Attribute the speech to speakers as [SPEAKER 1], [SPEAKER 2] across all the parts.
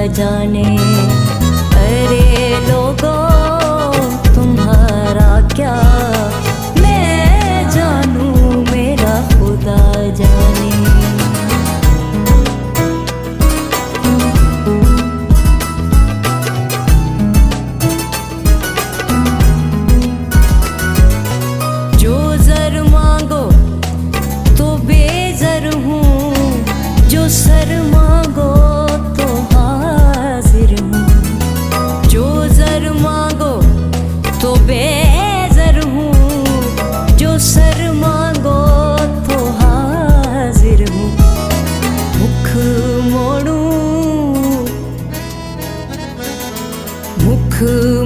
[SPEAKER 1] जाने। अरे लोगों तुम्हारा क्या मैं जानूं, मेरा खुदा जाने। जो ज़र मांगो तो बेज़र हूँ, जो सर मांगो तो हाजिर हूँ। जो ज़र मांगो तो बेज़र हूँ, जो सर मांगो तो हाजिर हूँ। मुख मोड़ूं, मुख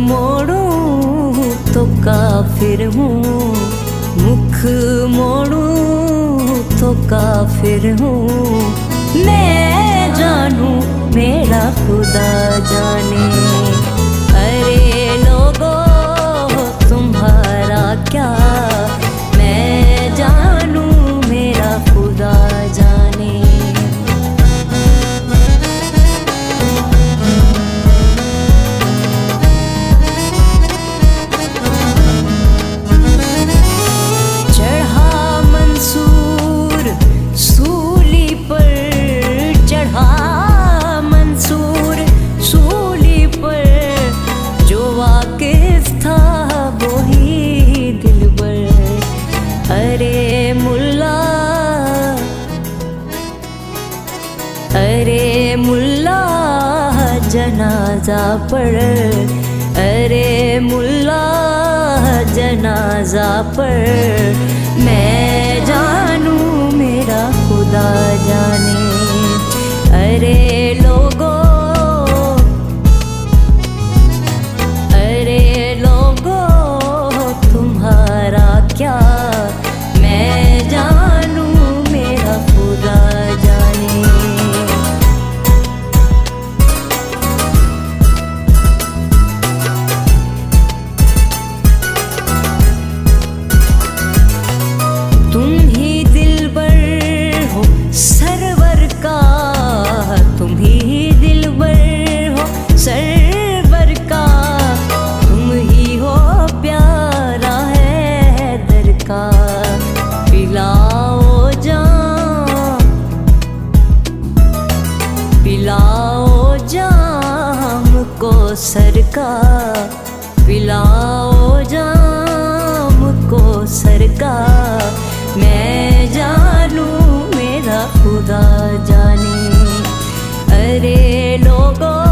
[SPEAKER 1] मोड़ूं तो काफिर हूँ, मुख मोड़ूं तो काफिर हूँ। मैं जानूं, मेरा खुदा जाने। अरे लोगों तुम्हारा क्या मैं जानूं, मेरा खुदा जाने। चढ़ा मंसूर सूली पर, चढ़ा मंसूर सूली पर, जो वाकिफ था वही दिलबर। अरे मुल्ला, अरे मुल्ला जनाजा पढ़, अरे मुल्ला जनाजा पढ़। मैं जानूं, मेरा खुदा जाने। अरे लोगों, अरे लोगों तुम्हारा क्या मैं जानूं, मेरा खुदा जाने। तुम ही दिलबर हो सरवर का, तुम ही दिलबर हो सरवर का। तुम ही हो प्यारा है दर का, पिलाओ जाम, पिलाओ जाम को सर का, पिलाओ जाम को सर का। मैं जानूं, मेरा खुदा जाने। अरे लोगों